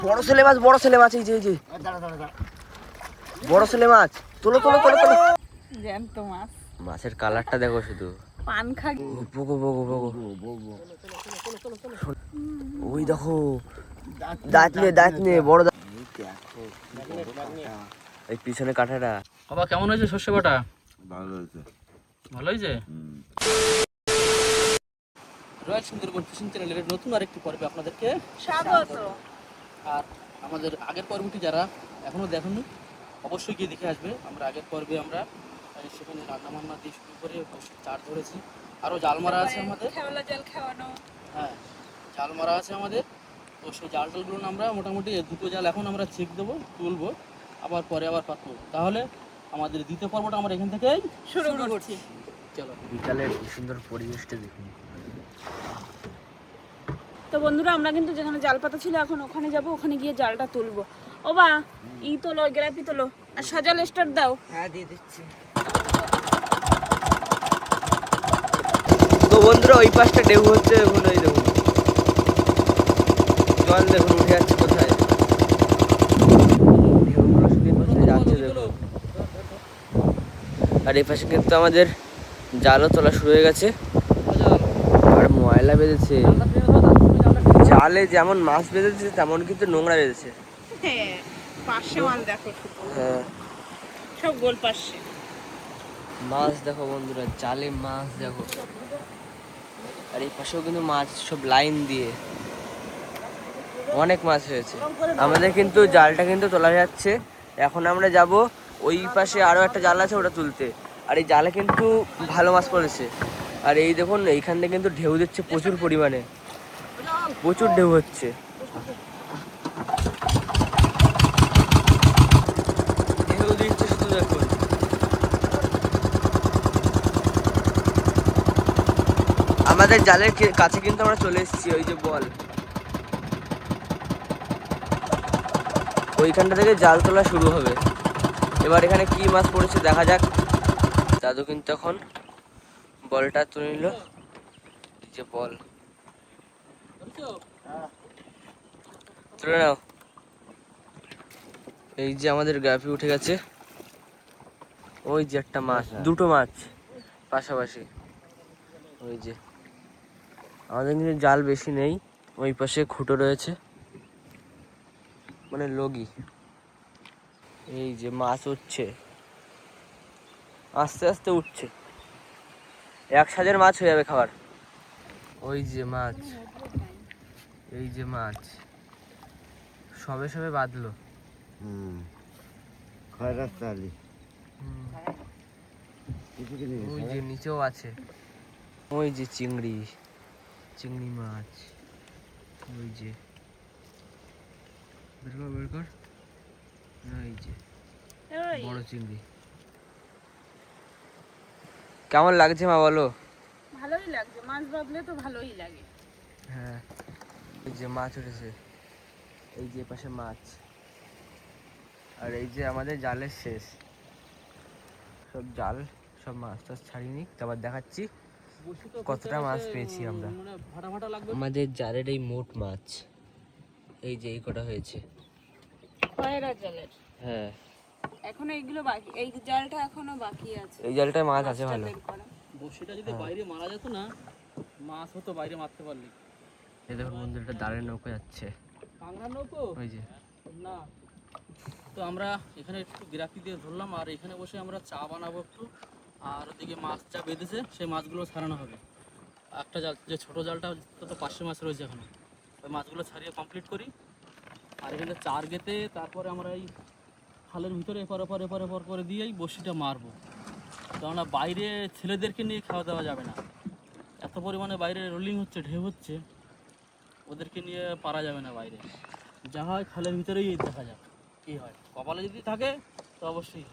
বড় ছেলে মাছ, বড় ছেলে মাছ, এই যে বড় ছেলে মাছ। তোলো তোলো তোলো তোলো। জ্যান্ত মাছ। মাছের কালারটা দেখো শুধু। পান খা। বগো বগো বগো। ওই দেখো দাঁত নিয়ে বড় দাঁত। এই পিছনে কাঁটাটা। বাবা কেমন হয়েছে সর্ষে বাটা? ভালো হয়েছে। ভালো হয়েছে। রয়্যাল সুন্দরবন ফিশিং চ্যানেলের নতুন আরেকটি পর্বে আপনাদেরকে স্বাগত। আর আমাদের আগের পর্বটি যারা এখনো দেখেননি অবশ্যই গিয়ে দেখে আসবে। আমরা আগের পর্বে আমরা সেখানে রান্নাবান্না দিয়ে শুরু করে বসে চার ধরেছি, আরও জাল মারা আছে আমাদের। খেওলা জাল খাওয়ানো। হ্যাঁ, জাল মারা আছে আমাদের। তো সেই জাল টালগুলো আমরা মোটামুটি দুটো জাল এখন আমরা চেক দেবো, তুলবো, আবার পরে আবার পাতবো। তাহলে আমাদের দ্বিতীয় পর্বটা আমরা এখান থেকেই শুরু করছি। চলো। বিকালের কি সুন্দর পরিবেশটা দেখুন। তো বন্ধুরা আমরা কিন্তু যেখানে জাল পাতা ছিল এখন ওখানে যাব, ওখানে গিয়ে জালটা তুলবো। ও বা ই তোলো, গ্রাফি তোলো, আর সজাল স্টার্ট দাও। হ্যাঁ দিয়ে দিচ্ছি। তো বন্ধুরা ওই পাশটা ঢেউ হচ্ছে, দেখুন ওই দেখুন জল দেখুন উঠে যাচ্ছে কোথায়। ঢেউগুলো শুধু এই পাশে যাচ্ছে দেখুন। আর এই পাশে কিন্তু আমাদের জালও তোলা শুরু হয়ে গেছে। আর ময়লা বেঁধেছে জালে, যেমন মাছ বেঁধেছে তেমন কিন্তু নোংরা বেঁধেছে। হ্যাঁ, পাশে মাছ দেখো শুধু। হ্যাঁ, সব গোল পাশে মাছ দেখো বন্ধুরা, জালে মাছ দেখো। আর এই পাশেও কিন্তু মাছ সব লাইন দিয়ে অনেক মাছ হয়েছে। আমাদের কিন্তু জালটা কিন্তু তোলা যাচ্ছে। এখন আমরা যাব ওই পাশে, আরো একটা জাল আছে ওটা তুলতে। আর এই জালে কিন্তু ভালো মাছ পড়েছে। আর এই দেখুন এইখানটা কিন্তু ঢেউ দিচ্ছে প্রচুর পরিমাণে, প্রচুর ঢেউ হচ্ছে। ঢেউ দিচ্ছে শুধু দেখুন। আমাদের জালের কাছে কিন্তু আমরা চলে এসেছি, ওই যে বল ওইখানটা থেকে জাল তোলা শুরু হবে। এবার এখানে কি মাছ পড়েছে দেখা যাক। দাদু কিন্তু এখন বলটা তুলে নিল, যে বল তুলে নাও। এই যে আমাদের গ্রাফি উঠে গেছে। ওই যে একটা মাছ, দুটো মাছ পাশাপাশি। ওই যে আমাদের কিন্তু জাল বেশি নেই, ওই পাশে খুঁটো রয়েছে মানে লগি। এই যে মাছ উঠছে, আস্তে আস্তে উঠছে, এক সাজের মাছ হয়ে যাবে খাবার। ওই যে মাছ, এই যে মাছ সবে সবে বাঁধলো। ওই যে নিচেও আছে, ওই যে চিংড়ি, চিংড়ি মাছ। ওই যে বের কর বের কর। এই যে বড় চিংড়ি। কেমন লাগছে মা বলো? ভালোই লাগছে, মাছ বাঁধলে তো ভালোই লাগে। হ্যাঁ, এই যে মাছ উঠেছে, এই যে পাশে মাছ। আর এই যে আমাদের জালের শেষ, সব জাল সব মাছ টাছ ছাড়িনি, তারপর দেখাচ্ছি কতটা মাছ পেয়েছি আমরা। আমাদের জালের এই মোট মাছ এই যে এই কটা হয়েছে খয়রা জালের। হ্যাঁ, এখনো এইগুলো বাকি, এই জালটা এখনো বাকি আছে। এই জালটায় মাছ আছে ভালো। বড়শিটা যদি বাইরে মারা যেত না, মাছ হতো বাইরে মারতে পারলে। এই দেখুন বন্ধু, একটা দাঁড়ের নৌকা যাচ্ছে, কাঁকড়া নৌকো ওই যে না। তো আমরা এখানে একটু গ্রাফি দিয়ে ধরলাম, আর এখানে বসে আমরা চা বানাবো একটু। আর ওদিকে মাছ যা বেঁধেছে সেই মাছগুলো ছাড়ানো হবে। একটা জাল, যে ছোটো জালটা তো 500 মাছ রয়েছে এখনো, ওই মাছগুলো ছাড়িয়ে কমপ্লিট করি। আর এখানে চার গেতে তারপরে আমরা এই খালের ভিতরে এপার ওপর করে দিয়েই বড়শিটা মারবো। কেননা বাইরে ছেলেদেরকে নিয়ে খাওয়া দাওয়া যাবে না, এত পরিমাণে বাইরে রোলিং হচ্ছে, ঢেউ হচ্ছে, ওদেরকে নিয়ে পারা যাবে না বাইরে। যা হয় খালের ভিতরেই দেখা যাক কী হয়, কপালে যদি থাকে তো অবশ্যই।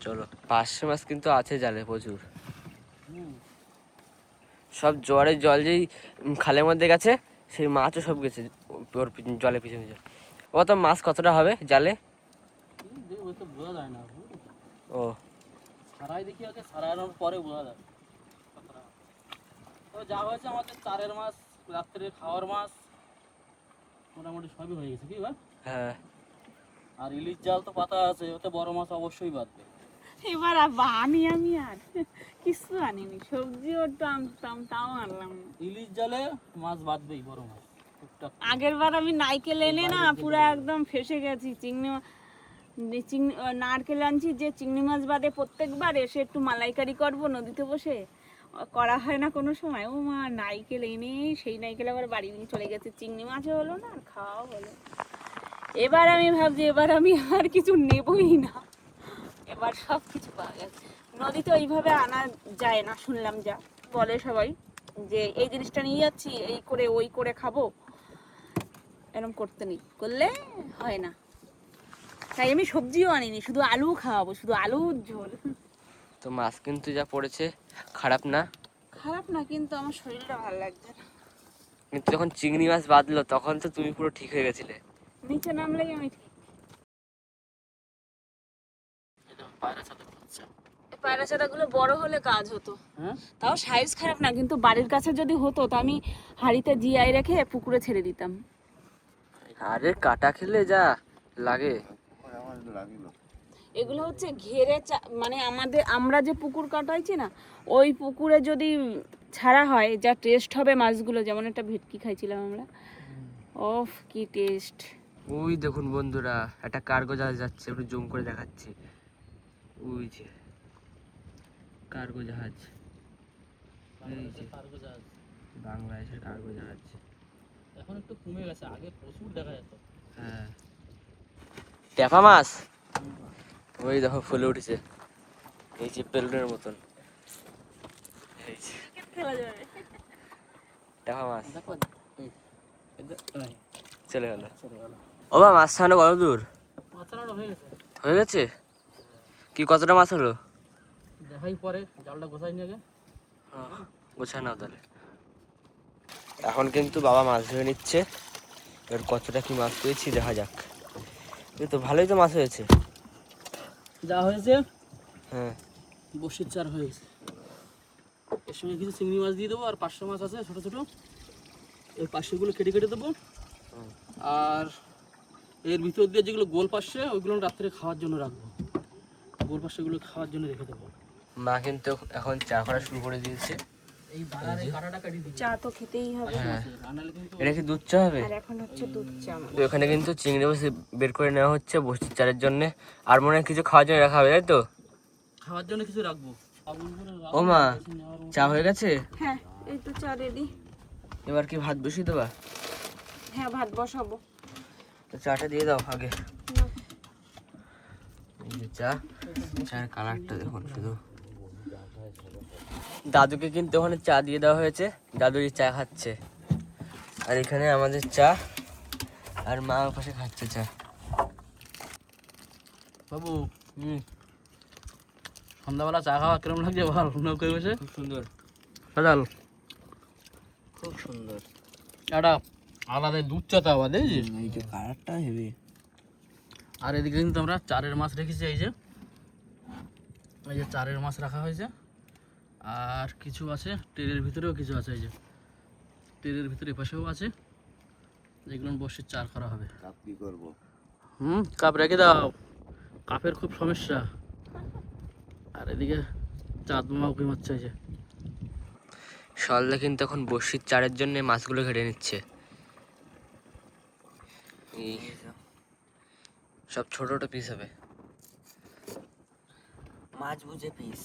চলো। 500 মাছ কিন্তু আছে জালে প্রচুর। সব জোয়ারের জল যেই খালের মধ্যে গেছে, সেই মাছও সব গেছে ওর জলে পিছনে পিছনে। ও তো মাছ কতটা হবে জালে? ওই তো বোঝা যায় না। ও সারাই দেখি আগে, সারানোর পরে বোঝা যায় কতটা। তো যা হয়েছে আমাদের চারের মাছ, রাত্রে খাওয়ার মাছ মোটামুটি সবই হয়ে গেছে। কি ভাই? হ্যাঁ, আর ইলিশ জাল তো পাতা আছে, ওতে বড় মাছ অবশ্যই বাঁধবে। এবার আমি আর কিছু আনিনি, সবজিও একটু আনতাম, তাও আনলাম না। ইলিশ জালে মাছ বাঁধবেই, বড় মাছ টুকটাক। আগের বার আমি নারকেল এনে না পুরো একদম ফেসে গেছি। নারকেল আনছি যে চিংড়ি মাছ বাদে, প্রত্যেকবার এসে একটু মালাইকারি করব নদীতে বসে, করা হয় না কোনো সময়। ও মা, নারকেল এনে সেই নারকেল আবার বাড়ি নিয়ে চলে গেছে, চিংড়ি মাছও হলো না আর খাওয়াও হলো। এবার আমি ভাবছি এবার আমি আর কিছু নেবই না, এবার সব কিছু পাওয়া গেছে। নদীতে ওইভাবে আনা যায় না শুনলাম, যা বলে সবাই যে এই জিনিসটা নিয়ে যাচ্ছি, এই করে ওই করে খাবো, এরকম করতে নেই, করলে হয় না। তাই আমি সবজিও আনিনি, শুধু আলু খাওয়াবো, শুধু আলুর ঝোল। তো মাছ কিন্তু যা পড়েছে খারাপ না, খারাপ না, কিন্তু আমার শরীরটা ভালো লাগছে না। কিন্তু যখন চিংড়ি মাছ বাঁধলো তখন তো তুমি পুরো ঠিক হয়ে গেছিলে। নিচে নামলেই আমি ঠিক। এটা পায়রা ছাতা হচ্ছে। এই পায়রা চারাগুলো বড় হলে কাজ হতো, হ্যাঁ, তাও সাইজ খারাপ না, কিন্তু বাড়ির কাছে যদি হতো তা আমি হাঁড়িতে জিয়াই রেখে পুকুরে ছেড়ে দিতাম। আরে কাটা খেলে যা লাগে। এগুলো হচ্ছে ঘেরে মানে আমরা যে পুকুর কাটাইছি না, ওই পুকুরে যদি ছাড়া হয় যা টেস্ট হবে মাছগুলো, যেমন একটা ভেটকি খাইছিলাম আমরা, ওফ কি টেস্ট। ওই দেখুন বন্ধুরা, একটা কার্গো জাহাজ যাচ্ছে, একটু জুম করে দেখাচ্ছি। ওই যে কার্গো জাহাজ, এই যে কার্গো জাহাজ। বাংলাদেশের কার্গো জাহাজ। এখন একটু কমে গেছে, আগে প্রচুর দেখা যেত। হ্যাঁ, ট্যাপা মাছ ওই দেখো ফুলে উঠেছে, এই যে বেলুনের মতন, এই যে খেলা যাবে। ট্যাপা মাছ দেখো, এই চলে গেল। চলে গেল। ও বা মাছ ছাড়ানো কত দূর মাছরানো হয়ে গেছে। হয়ে গেছে? কি কতটা মাছ হলো? দেখাই পরে, জালটা গোছাই নিয়ে আগে। গোছায় নাও তাহলে। এখন কিন্তু বাবা মাছ ধরে নিচ্ছে, এবার কতটা কি মাছ পেয়েছি দেখা যাক। এই তো ভালোই তো মাছ হয়েছে। যা হয়েছে, হ্যাঁ, বসির চার হয়ে গেছে। এর সঙ্গে কিছু চিংড়ি মাছ দিয়ে দেবো, আর 500 মাছ আছে ছোটো ছোটো, এই 500গুলো কেটে কেটে দেবো। আর এর ভিতর দিয়ে যেগুলো গোল পাশে, ওইগুলো রাত্রে খাওয়ার জন্য রাখবো। গোল পাশেগুলো খাওয়ার জন্য রেখে দেবো। মা কিন্তু এখন চা করা শুরু করে দিয়েছে। এই বাগানে কাটাটা কাটি দিবি। চা তো খেতেই হবে, হ্যাঁ, রান্নালে কিন্তু এটা কি দুধ চা হবে? আর এখন হচ্ছে দুধ চা। তো এখানে কিন্তু চিংড়ি মাছ বের করে নেওয়া হচ্ছে বসির চারের জন্য, আর মনে হয় কিছু খাওয়ার জন্য রাখা হবে, তাই তো? খাওয়ার জন্য কিছু রাখবো। ও মা, চা হয়ে গেছে? হ্যাঁ, এই তো চা রেডি। এবার কি ভাত বসিয়ে দেবা? হ্যাঁ, ভাত বসাবো। তো চাটা দিয়ে দাও আগে। এই যে চা, চায়ের কালারটা দেখুন শুধু। দাদুকে কিন্তু ওখানে চা দিয়ে দেওয়া হয়েছে, দাদুই চা খাচ্ছে, আর এখানে আমাদের চা, আর মা ওর পাশে খাচ্ছে চা। বাবু, হুম, সন্ধ্যাবেলা চা খাওয়া কিরম লাগছে বল, নৌকায় বসে? খুব সুন্দর, সজাল খুব সুন্দর। একটা আলাদা দুধ চা তো আবার দেখেছিস? এই যে কালারটা হেভি। আর এদিকে কিন্তু আমরা চারের মাছ রেখেছি, এই যে চারের মাছ রাখা হয়েছে। আর কিছু আছে ট্রেনের ভিতরেও, কিছু আছে এই যে ট্রেনের ভিতরে এপাশেও আছে, যেগুলো বসে চার করা হবে। কাপ কি করবো? কাপ রেখে দাও, কাপের খুব সমস্যা। আর এদিকে চাঁদ মামা উঁকি মারছে, এই যে সল্লে কিন্তু এখন বসির চারের জন্য মাছগুলো ঘেটে নিচ্ছে। এই সব ছোট ছোট পিস হবে, মাছ বুঝে পিস।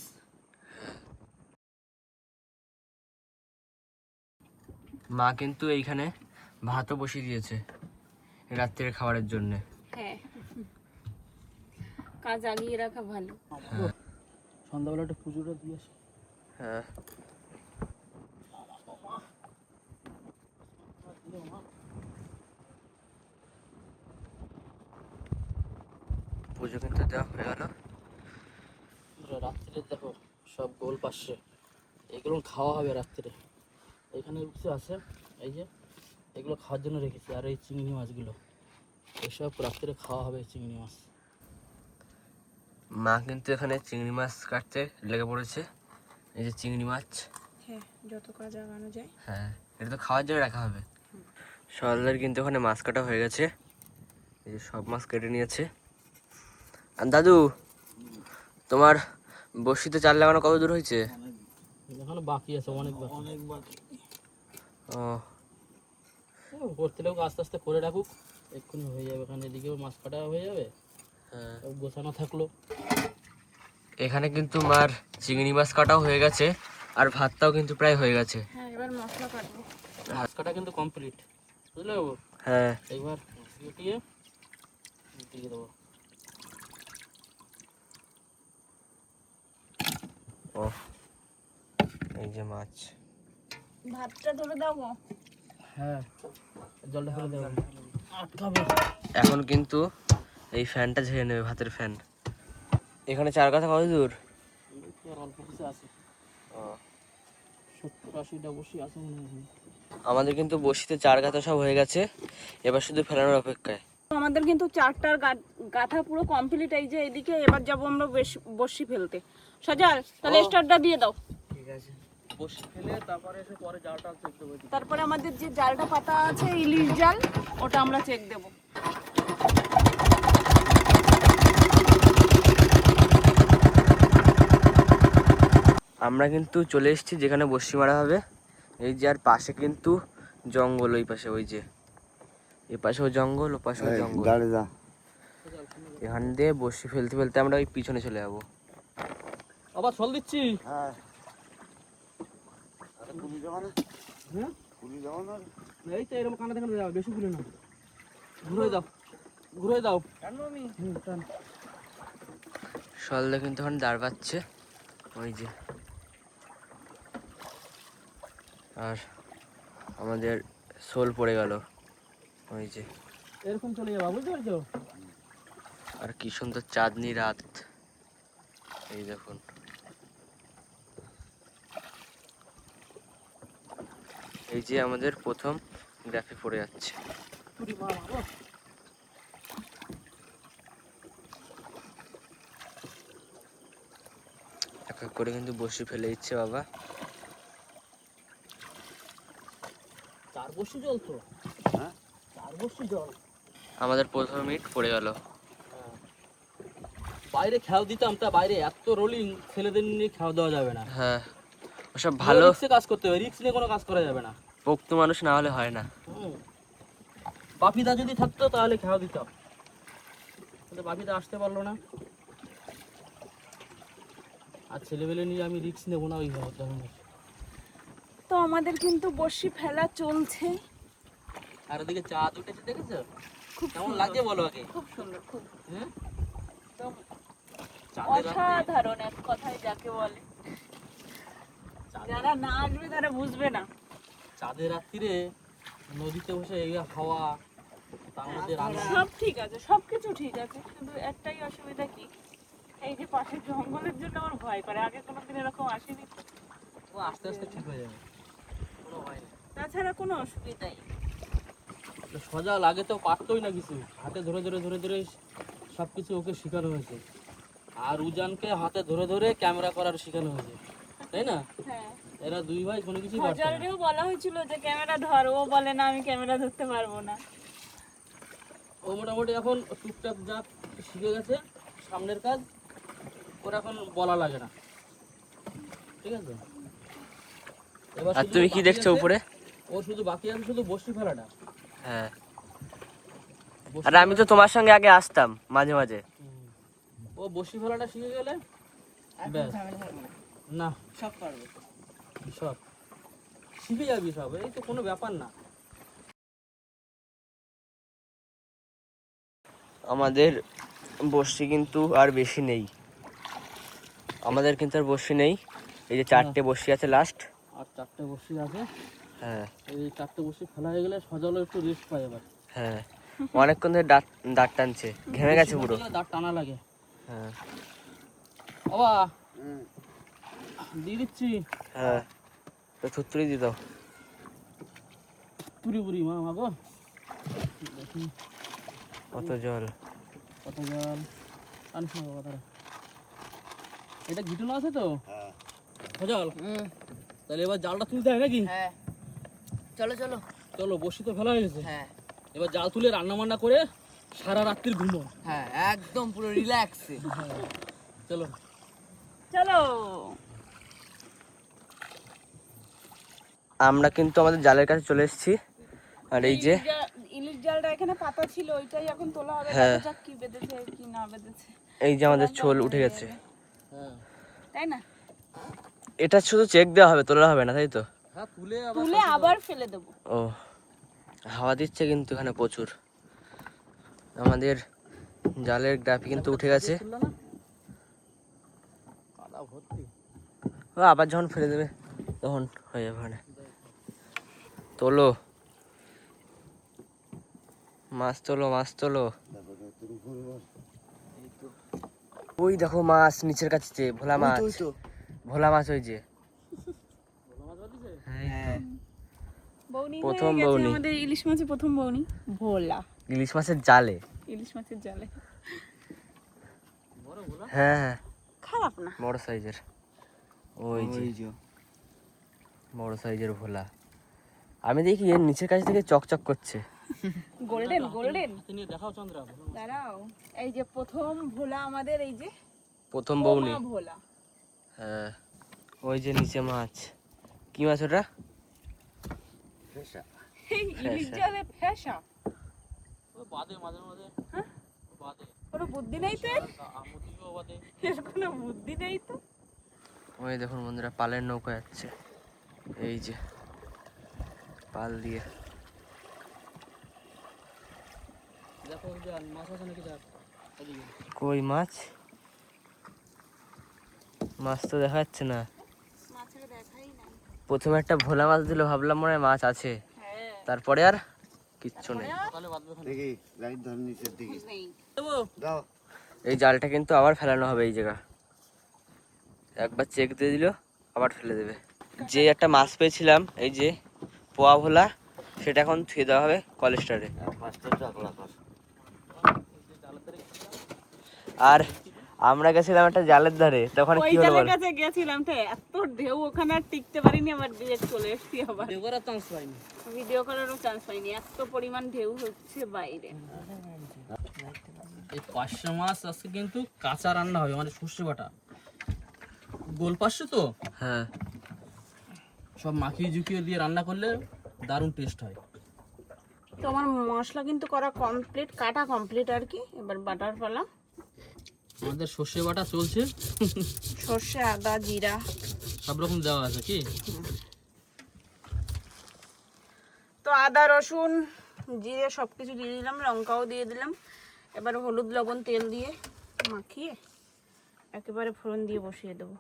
মা কিন্তু এইখানে ভাতও বসিয়ে দিয়েছে রাত্রের খাবারের জন্য। হ্যাঁ, কাজ আগিয়ে রাখা ভালো। সন্ধ্যাবেলা একটা পুজোটা দিয়ে আসি। হ্যাঁ, পুজো কিন্তু দেওয়া হয়ে গেল। রাত্রে দেখো সব গোল পাশে, এগুলো খাওয়া হবে রাত্রে। এখানে কিছু আছে, এই যে এগুলো খাওয়ার জন্য রেখেছি। আর এই চিংড়ি মাছগুলো, এসব রাত্রে খাওয়া হবে চিংড়ি মাছ। মা কিন্তু এখানে চিংড়ি মাছ কাটতে লেগে পড়েছে। এই যে চিংড়ি মাছ, হ্যাঁ, যত কাজ আগানো যায়। হ্যাঁ এটা তো খাওয়ার জন্য রাখা হবে। সরলার কিন্তু ওখানে মাছ কাটা হয়ে গেছে, এই যে সব মাছ কেটে নিয়েছে। আর দাদু, তোমার বড়শিতে জাল লাগানো কত দূর হয়েছে? এখনো বাকি আছে, অনেক বাকি। ও, করতে লোক আস্তে আস্তে করে রাখুক, এক্ষুনি হয়ে যাবে। এখানে এদিকেও মাছ কাটা হয়ে যাবে, হ্যাঁ। গোছানো থাকলো। এখানে কিন্তু মার চিংড়ি মাছ কাটাও হয়ে গেছে, আর ভাতটাও কিন্তু প্রায় হয়ে গেছে। হ্যাঁ, এবার মশলা কাটবো। মাছ কাটা কিন্তু কমপ্লিট, বুঝলে বাবু? হ্যাঁ, এইবার দিয়ে দেবো। ও এই যে মাছ। ভাতটা ধরে দাও গো। হ্যাঁ, জলটা ফেলে দেবো, আটকাবে। এখন কিন্তু এই ফ্যানটা ঝেড়ে নেবে, ভাতের ফ্যান। এখানে চার কথা কত দূর? অল্প কিছু আছে, 70-80টা বসি আছে মনে হয়। আমাদের কিন্তু বসিতে চার গাথা সব হয়ে গেছে, এবার শুধু ফেলানোর অপেক্ষায়। আমাদের কিন্তু চারটার গাথা পুরো কমপ্লিট। এই যে এদিকে এবার যাবো আমরা বড়শি ফেলতে। সজাল, তাহলে স্টার্টটা দিয়ে দাও। ঠিক আছে, বসি ফেলে তারপরে এসে পরে জালটা চেক দেবো। তারপরে আমাদের যে জালটা পাতা আছে ইলিশ জাল, ওটা আমরা চেক দেবো। আমরা কিন্তু চলে এসেছি যেখানে বড়শি মারা হবে। এই যে আর পাশে কিন্তু জঙ্গল, ওই পাশে ওই যে এই পাশেও জঙ্গল, ও পাশেও জঙ্গল। এখান দিয়ে বড়শি ফেলতে ফেলতে আমরা ওই পিছনে চলে যাবো। আবার ছল দিচ্ছি। এই তো এরকম কানা দেখানো যাবে, বেশি খুলে না, ঘুরে দাও। সলদা কিন্তু এখন দাঁড় পাচ্ছে ওই যে। আর আমাদের শোল পড়ে গেল ওই যে। এরকম চলে যাবা, বুঝতে পারছো? আর কি সুন্দর চাঁদনি রাত, এই দেখুন। এই যে আমাদের প্রথম গ্রাফে পড়ে যাচ্ছে। এক এক করে কিন্তু বসি ফেলে দিচ্ছে বাবা। চার বসি জল তো, হ্যাঁ, 4 বসি জল। আমাদের প্রথম ইট পড়ে গেল। বাইরে খেয়াল দিতাম, তা বাইরে এত রোলিং, ছেলেদের নিয়ে খাওয়া দেওয়া যাবে না। হ্যাঁ, ওসব ভালো রিক্সে কাজ করতে হবে, রিক্স নিয়ে কোনো কাজ করা যাবে না। পোক্ত মানুষ না হলে হয় না। বাপিদা যদি থাকতো তাহলে খাওয়া দিতাম, কিন্তু বাপিদা আসতে পারলো না। আর ছেলেবেলে নিয়ে আমি রিক্স নেবো না ওই ধরনের। তো আমাদের কিন্তু বড়শি ফেলা চলছে। আর ওদিকে চাঁদ উঠেছে, দেখেছো কেমন লাগছে বলো আগে? খুব সুন্দর, খুব হ্যাঁ, একদম চাঁদের রাতে, অসাধারণ এক কথায় যাকে বলে। যারা না আসবে তারা বুঝবে না। চাঁদের রাত্রিরে নদীতে বসে এই হাওয়া, তার মধ্যে রান্না। সব ঠিক আছে, সবকিছু ঠিক আছে, কিন্তু একটাই অসুবিধা কি, এই যে পাশে জঙ্গলের জন্য আমার ভয় করে। আগে কোনোদিন এরকম আসেনি। ও আস্তে আস্তে ঠিক হয়ে যাবে, কোনো ভয় নেই। তাছাড়া কোনো অসুবিধাই নেই। সোজা লাগে তো পারতোই না কিছু, হাতে ধরে ধরে সব কিছু ওকে শেখানো হয়েছে। আর উজানকে হাতে ধরে ধরে ক্যামেরা করার শেখানো হয়েছে, তাই না? হ্যাঁ, এরা দুই ভাই কোনো কিছুই পারছে না। সজালরেও বলা হয়েছিল যে ক্যামেরা ধর, ও বলে না আমি ক্যামেরা ধরতে পারবো না। ও মোটামুটি এখন টুকটাক যা শিখে গেছে সামনের কাজ, ওর এখন বলা লাগে না, ঠিক আছে? এবার আর শুধু তুমি কি বাকি দেখছো আছে, উপরে? ও শুধু বাকি আছে শুধু বসি ফেলাটা। হ্যাঁ, বসি আর আমি তো তোমার সঙ্গে আগে আসতাম মাঝে মাঝে। ও বসি ফেলাটা শিখে গেলে ব্যাস, না সব পারবে, সব শিখে যাবি সব, এই তো কোনো ব্যাপার না। আমাদের বড়শি কিন্তু আর বেশি নেই, আমাদের কিন্তু আর বড়শি নেই। এই যে 4টে বড়শি আছে লাস্ট। আর 4টে বসি আছে। হ্যাঁ, এই 4টে বসি ফেলা হয়ে গেলে সজলও একটু রেস্ট পায় এবার। হ্যাঁ, অনেকক্ষণ ধরে দাঁত টানছে, ঘেমে গেছে পুরো। দাঁত টানা লাগে। হ্যাঁ, বাবা দিয়ে দিচ্ছি। হ্যাঁ, তো থুতরি দিয়ে দাও। পুরি পুরি মা গো, দেখি কত জল, কত জল আনিস না বাবা তারা। এটা গিটুনো আছে তো? জল। তাহলে এবার জালটা তুলতে হয় নাকি? হ্যাঁ, চলো চলো চলো, বসি তো ফেলা হয়ে গেছে। হ্যাঁ, এবার জাল তুলে রান্না বান্না করে সারা রাত্রির ঘুমো। হ্যাঁ একদম পুরো রিল্যাক্সে। চলো চলো। আমরা কিন্তু আমাদের জালের কাছে চলে এসেছি। আর এই যে ইলিশ জালটা এখানে পাতা ছিল, ওইটাই এখন তোলা হবে। হ্যাঁ। দেখা যাক কি বেঁধেছে কি না বেঁধেছে। এই যে আমাদের ছোল উঠে গেছে। হ্যাঁ তাই না? এটা শুধু চেক দেওয়া হবে, তোলা হবে না, তাই তো? হ্যাঁ তুলে তুলে আবার ফেলে দেবো। ও হাওয়া দিচ্ছে কিন্তু এখানে প্রচুর। আমাদের জালের গ্রাফি কিন্তু উঠে গেছে। তুললো না কাদা ভর্তি। ও আবার যখন ফেলে দেবে তখন হয়ে যাবে। ওখানে তোলো মাছ, তোলো মাছ, তোলো। ওই দেখো মাছ নিচের কাছে, ভোলা মাছ। ভোলা মাছ ওই যে। হ্যাঁ বৌনি প্রথম হয়ে গেছে বৌনি। আমাদের ইলিশ মাছের প্রথম বৌনি। ভোলা ইলিশ মাছের জালে। ইলিশ মাছের জালে। হ্যাঁ হ্যাঁ খারাপ না। বড় সাইজের। ওই যে বড় সাইজের ভোলা। আমি দেখি এর নিচের কাছ থেকে চকচক করছে। Golden golden. হাতে নিয়ে দেখাও চন্দ্রা। দাঁড়াও, এই যে প্রথম ভোলা আমাদের, এই যে প্রথম বৌনি। ওমা ভোলা। হ্যাঁ ওই যে নিচে মাছ। কি মাছ ওটা? এই ইলিশ জালে ফেসা। ওই বাদে মাঝে মাঝে। হ্যাঁ? বাদে কোনো বুদ্ধি নেই তো এর? আমুদিও বাদে। এর কোনো বুদ্ধি নেই তো। ওই দেখুন বন্ধুরা, পালের নৌকা যাচ্ছে। এই যে পাল দিয়ে। দেখো ওই যে মাছ আছে নাকি দেখ ওদিকে। কই মাছ? মাছ তো দেখা যাচ্ছে না। মাছের দেখাই নাই। প্রথমে একটা ভোলা মাছ দিল, ভাবলাম মনে হয় মাছ আছে, হ্যাঁ। তারপরে আর কিচ্ছু নেই। তাহলে বাদবে ওখানে। দেখি লাইট ধর নিচের দিকে নেই। দেবো। দাও। এই জালটা কিন্তু আবার ফেলানো হবে এই জায়গা। একবার চেক দিয়ে দিল আবার ফেলে দেবে। যে একটা মাছ পেয়েছিলাম এই যে পোয়া ভোলা, সেটা এখন থুয়ে দেওয়া হবে কলেস্টারে। পাঁচটা চাকলা কর। আর আমরা গেছিলাম একটা জালের ধারে, তখন ওই কি হলো জালের বল? কাছে গেছিলাম তো, এত ঢেউ ওখানে আর টিকতে পারিনি, আবার ডিরেক্ট চলে এসেছি। আবার দেওয়ার চান্স পাইনি। ভিডিও করারও চান্স পাইনি, এত পরিমাণ ঢেউ হচ্ছে বাইরে। এই পার্শে মাছ আজকে কিন্তু কাঁচা রান্না হবে, মানে সর্ষে বাটা। গোল পার্শে তো হ্যাঁ সব মাখিয়ে ঝুঁকিয়ে দিয়ে রান্না করলে দারুণ টেস্ট হয়। তো আমার মশলা কিন্তু করা কমপ্লিট, কাটা কমপ্লিট আর কি। এবার বাটার পালা। আমাদের সর্ষে বাটা চলছে, সর্ষে, আদা, জিরা সব রকম দেওয়া আছে কি। তো আদা, রসুন, জিরে সব কিছু দিয়ে দিলাম, লঙ্কাও দিয়ে দিলাম। এবার হলুদ, লবণ, তেল দিয়ে মাখিয়ে একেবারে ফোড়ন দিয়ে বসিয়ে দেবো।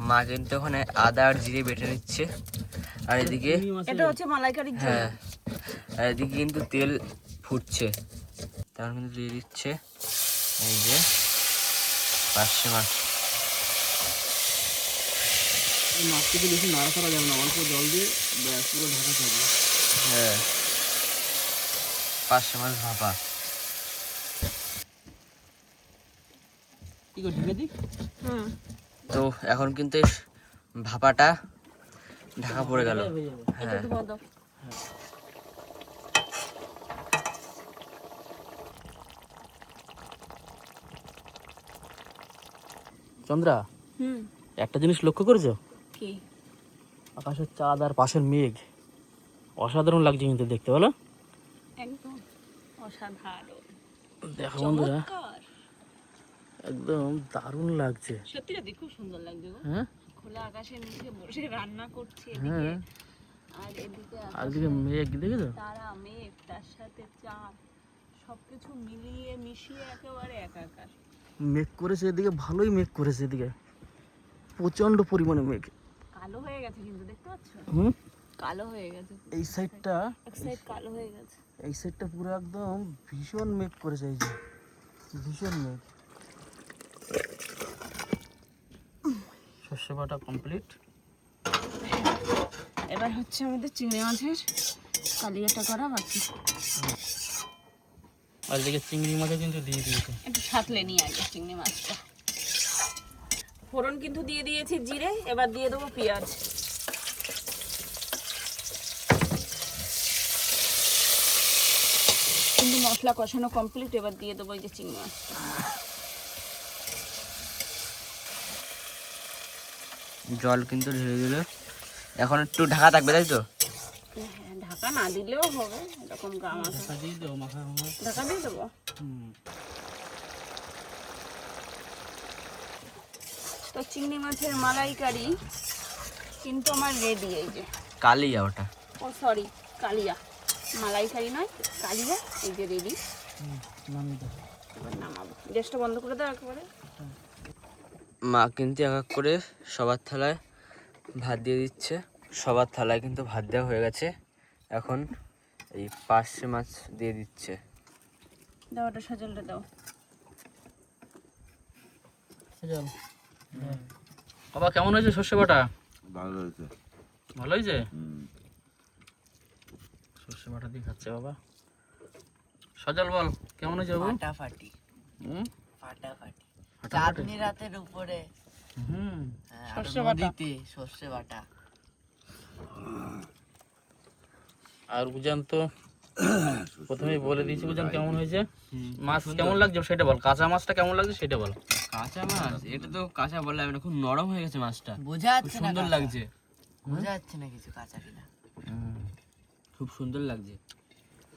মা কিন্তু ওখানে আদা আর জিরে বেটে নিচ্ছে। আর এদিকে এটা হচ্ছে মালাইকারির জন্য। হ্যাঁ, আর এদিকে কিন্তু তেল ফুটছে, তখন কিন্তু দিয়ে দিচ্ছে এই যে পার্শে মাছ। এই মাছটিকে বেশি নাড়াচাড়া যাবে না, অল্প জল দিয়ে ব্যাস পুরো ঢাকা থাকবে। হ্যাঁ পার্শে মাছ ভাপা। কি করে ঢেকে দিই? হুম। তো এখন কিন্তু এই ভাপাটা ঢাকা পড়ে গেল। হয়ে যাবে। হ্যাঁ এটা ধোয়া দাও। চন্দ্রা, হুম। একটা জিনিস লক্ষ্য করেছো? কি? আকাশের চাঁদ আর পাশের মেঘ অসাধারণ লাগছে কিন্তু দেখতে, বলো? একদম অসাধারণ। দেখো বন্ধুরা, চমৎকার। একদম দারুণ লাগছে। সত্যি সত্যি খুব সুন্দর লাগছে গো। হ্যাঁ খোলা আকাশের নিচে বসে রান্না করছি হ্যাঁ। এদিকে, আর এদিকে আর দিকে মেঘ দেখেছো? তারা, মেঘ, তার সাথে চাঁদ, সবকিছু মিলিয়ে মিশিয়ে একেবারে একাকার। মেঘ করেছে এদিকে, ভালোই মেঘ করেছে এদিকে, প্রচন্ড পরিমাণে মেঘ। কালো হয়ে গেছে কিন্তু, দেখতে পাচ্ছ? হুম, কালো হয়ে গেছে, এই সাইডটা, এক সাইড কালো হয়ে গেছে। এই সাইডটা পুরো একদম ভীষণ মেঘ করেছে, এই যে ভীষণ মেঘ। সর্ষে বাটা কমপ্লিট। এবার হচ্ছে আমাদের চিংড়ি মাছের কালিয়াটা করা বাকি। আর এদিকে চিংড়ি মাছও কিন্তু দিয়ে দিয়েছে। একটু সাঁতলে নিয়ে আগে চিংড়ি মাছটা। ফোড়ন কিন্তু দিয়ে দিয়েছি জিরে, এবার দিয়ে দেবো পেঁয়াজ। কিন্তু মশলা কষানো কমপ্লিট, এবার দিয়ে দেবো এই যে চিংড়ি মাছটা। জল কিন্তু ঢেলে দিলে এখন একটু ঢাকা থাকবে, তাই তো? হ্যাঁ, ঢাকা না দিলেও হবে, এরকম গা মাখা। ঢাকা দিয়ে দেবো, মাখা মাখা। ঢাকা দিয়ে দেবো। তো চিংড়ি মাছের মালাইকারি কিন্তু আমার রেডি। এই যে কালিয়া ওটা। ও সরি, কালিয়া, মালাইকারি নয় কালিয়া। এই যে রেডি, এবার নামাবো। গ্যাসটা বন্ধ করে দাও একেবারে। মা কিন্তু এক এক করে সবার থালায় ভাত দিয়ে দিচ্ছে। সবার থালায় কিন্তু ভাত দেওয়া হয়ে গেছে। এখন এই পার্শে মাছ দিয়ে দিচ্ছে। দাও ওটা, সাজলটা দাও। বাবা কেমন হয়েছে সর্ষে বাটা? ভালো হয়েছে। ভালো হয়েছে? সর্ষে বাটা দিয়ে খাচ্ছে বাবা। সজল বল কেমন হয়েছে বাবু? ফাটাফাটি হুম, ফাটাফাটি ফাটাফাটি। চাঁদনি রাতের উপরে হুম, সর্ষে বাটা। নদীতে সর্ষে বাটা। আর উজান তো প্রথমেই বলে দিয়েছি উজান কেমন হয়েছে। মাছ কেমন লাগছে সেটা বল, কাঁচা মাছটা কেমন লাগছে সেটা বল। কাঁচা মাছ, এটা তো কাঁচা বললাম না, খুব নরম হয়ে গেছে মাছটা, বোঝা খুব যাচ্ছে না সুন্দর কাঁচা। লাগছে। বোঝা যাচ্ছে না কিছু কাঁচা কিনা। খুব সুন্দর লাগছে।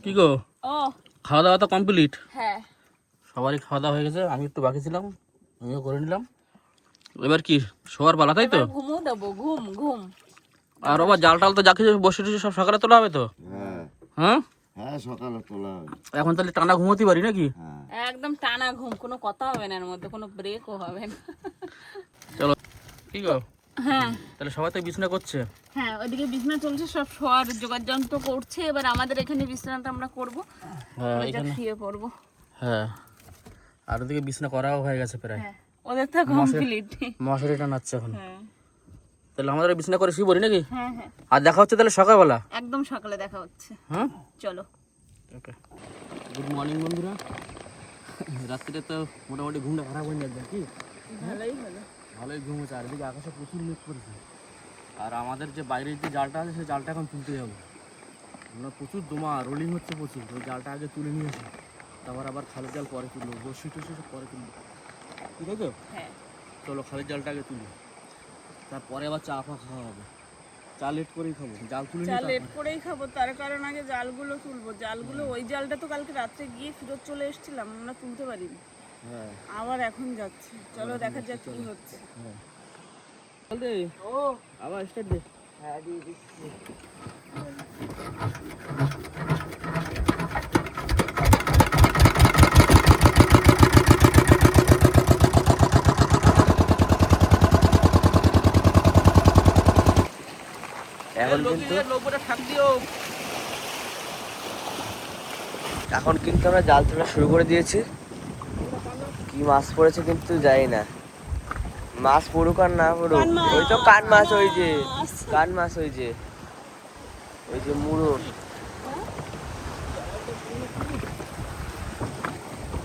কি গো, ও খাওয়া দাওয়া তো কমপ্লিট? হ্যাঁ, সবারই খাওয়া দাওয়া হয়ে গেছে, আমি একটু বাকি ছিলাম, আমিও করে নিলাম। এবার কি শোয়ার পালা, তাই তো? এবার ঘুমও দেবো, ঘুম ঘুম। আর বাবা জাল টাল তো যাকে বসে টসে সব সকালে তোলা হবে তো? হ্যাঁ হ্যাঁ, হ্যাঁ, সকালে তোলা হবে। এখন তাহলে টানা ঘুমোতে পারি নাকি? হ্যাঁ, একদম টানা ঘুম, কোনো কথা হবে না, এর মধ্যে কোনো ব্রেকও হবে না। চলো, কি গো, হ্যাঁ তাহলে সবাই তো বিছনা করছে। হ্যাঁ, ওইদিকে বিছানা চলছে, সব শোয়ার যোগাযন্ত্র করছে। এবার আমাদের এখানে বিছানাটা আমরা করবো, হ্যাঁ ওইটা এখানে, শুয়ে পড়বো। হ্যাঁ, আর ওদিকে বিছনা করাও হয়ে গেছে প্রায়। হ্যাঁ, ওদের তো কমপ্লিট। মশারিটা নাচছে এখন। হ্যাঁ তাহলে আমাদের বিছনা করে শুয়ে পড়ি নাকি? হ্যাঁ হ্যাঁ, আর দেখা হচ্ছে তাহলে সকালবেলা। একদম সকালে দেখা হচ্ছে। হ্যাঁ, চলো। ওকে, গুড মর্নিং বন্ধুরা। রাত্রিতে তো মোটামুটি ঘুমটা খারাপ হয়ে যাচ্ছে কি? ভালোই হলো। ভালোই ঘুম হচ্ছে, আর এদিকে আকাশে প্রচুর মেঘ পড়েছে। আর আমাদের যে বাইরের যে জালটা আছে সেই জালটা এখন তুলতে যাবো। আমরা প্রচুর দমা রোলিং হচ্ছে প্রচুর, ওই জালটা আগে তুলে নিয়ে আসি, তারপর আবার খালের জাল পরে তুলবো, বসি টসি সব পরে তুলবো, ঠিক আছে? হ্যাঁ, চলো খালের জালটা আগে তুলি, তারপরে আবার চা ফা খাওয়া হবে। চা লেট করেই খাবো, জাল তুলে চা নিই লেট তারপর। করেই খাবো, তার কারণ আগে জালগুলো তুলবো। জালগুলো, ওই জালটা তো কালকে রাত্রে গিয়ে ফেরত চলে এসেছিলাম, আমরা তুলতে পারিনি, হ্যাঁ, আবার এখন যাচ্ছে। চলো দেখা যাক কি হচ্ছে। হ্যাঁ, চল দে, ও আবার স্টার্ট দে। হ্যাঁ দিয়ে দিচ্ছি। এখন কিন্তু লোকটা ঠাক দিও। এখন কিন্তু আমরা জাল তোলা শুরু করে দিয়েছি। কি মাছ পড়েছে কিন্তু জানি না, মাছ পড়ুক আর না পড়ুক, কান মাছ। ওই তো কান মাছ, ওই যে মাছ। কান মাছ, ওই যে মুড়ো